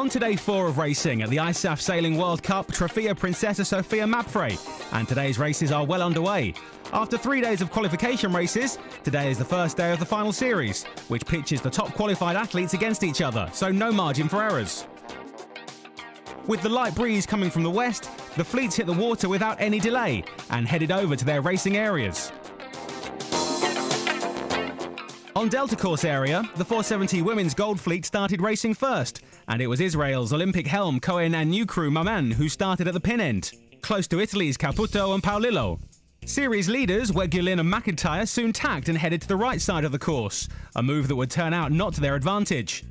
On to day 4 of racing at the ISAF Sailing World Cup Trofeo Princesa Sofia MAPFRE, and today's races are well underway. After 3 days of qualification races, today is the first day of the final series, which pitches the top qualified athletes against each other, so no margin for errors. With the light breeze coming from the west, the fleets hit the water without any delay and headed over to their racing areas. On Delta Course area, the 470 Women's Gold Fleet started racing first, and it was Israel's Olympic helm Cohen and new crew Maman who started at the pin end, close to Italy's Caputo and Paolillo. Series leaders Weguelin and McIntyre soon tacked and headed to the right side of the course, a move that would turn out not to their advantage.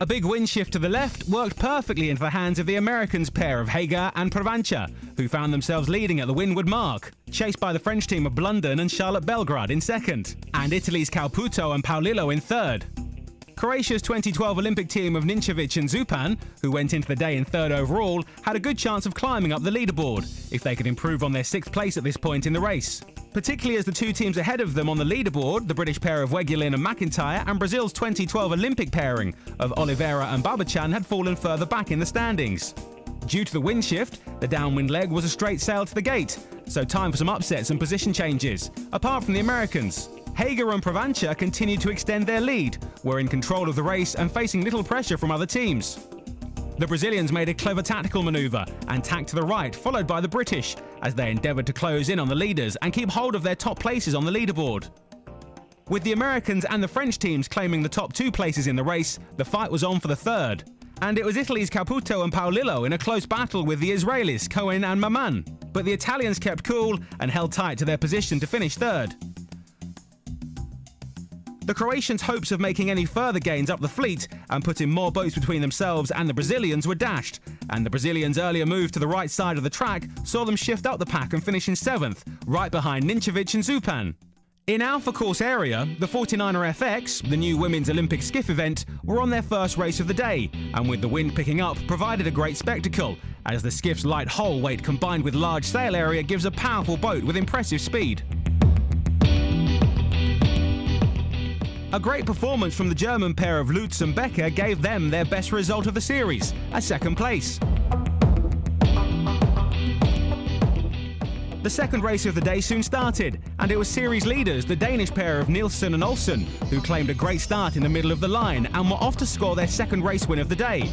A big wind shift to the left worked perfectly into the hands of the Americans pair of Hager and Provancha, who found themselves leading at the windward mark, chased by the French team of Blunden and Charlotte Belgrade in second, and Italy's Caputo and Paolillo in third. Croatia's 2012 Olympic team of Ninčević and Zupan, who went into the day in third overall, had a good chance of climbing up the leaderboard, if they could improve on their 6th place at this point in the race. Particularly as the two teams ahead of them on the leaderboard, the British pair of Weguelin and McIntyre, and Brazil's 2012 Olympic pairing of Oliveira and Babachan had fallen further back in the standings. Due to the wind shift, the downwind leg was a straight sail to the gate, so time for some upsets and position changes. Apart from the Americans, Hager and Provancha continued to extend their lead, were in control of the race and facing little pressure from other teams. The Brazilians made a clever tactical manoeuvre and tacked to the right, followed by the British, as they endeavoured to close in on the leaders and keep hold of their top places on the leaderboard. With the Americans and the French teams claiming the top 2 places in the race, the fight was on for the third. And it was Italy's Caputo and Paolillo in a close battle with the Israelis Cohen and Maman, but the Italians kept cool and held tight to their position to finish third. The Croatians' hopes of making any further gains up the fleet and putting more boats between themselves and the Brazilians were dashed, and the Brazilians' earlier move to the right side of the track saw them shift up the pack and finish in 7th, right behind Ninčević and Zupan. In Alpha Course area, the 49er FX, the new women's Olympic skiff event, were on their first race of the day, and with the wind picking up, provided a great spectacle, as the skiff's light hull weight combined with large sail area gives a powerful boat with impressive speed. A great performance from the German pair of Lutz and Becker gave them their best result of the series, a 2nd place. The second race of the day soon started, and it was series leaders, the Danish pair of Nielsen and Olsen, who claimed a great start in the middle of the line and were off to score their 2nd race win of the day.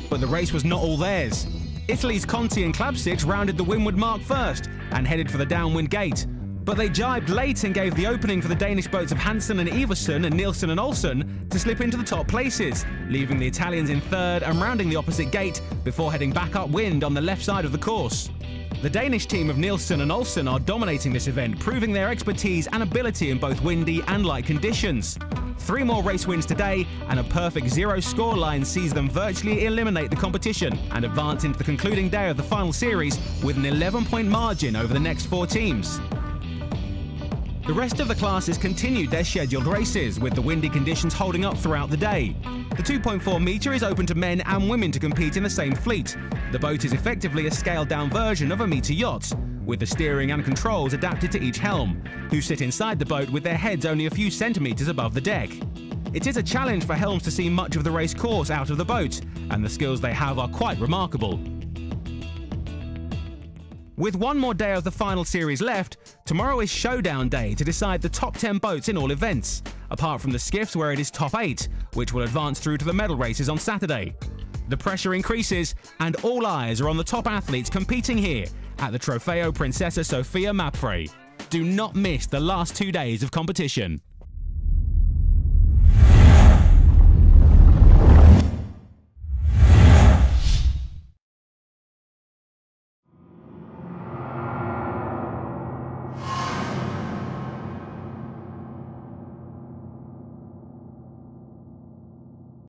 But the race was not all theirs. Italy's Conti and Klapsic rounded the windward mark first and headed for the downwind gate. But they jibed late and gave the opening for the Danish boats of Hansen and Iversen and Nielsen and Olsen to slip into the top places, leaving the Italians in third and rounding the opposite gate before heading back upwind on the left side of the course. The Danish team of Nielsen and Olsen are dominating this event, proving their expertise and ability in both windy and light conditions. 3 more race wins today, and a perfect 0 scoreline sees them virtually eliminate the competition and advance into the concluding day of the final series with an 11-point margin over the next 4 teams. The rest of the classes continued their scheduled races, with the windy conditions holding up throughout the day. The 2.4 metre is open to men and women to compete in the same fleet. The boat is effectively a scaled-down version of a metre yacht, with the steering and controls adapted to each helm, who sit inside the boat with their heads only a few centimetres above the deck. It is a challenge for helms to see much of the race course out of the boat, and the skills they have are quite remarkable. With 1 more day of the final series left, tomorrow is showdown day to decide the top 10 boats in all events, apart from the skiffs where it is top 8, which will advance through to the medal races on Saturday. The pressure increases, and all eyes are on the top athletes competing here at the Trofeo Princesa Sofia MAPFRE. Do not miss the last 2 days of competition.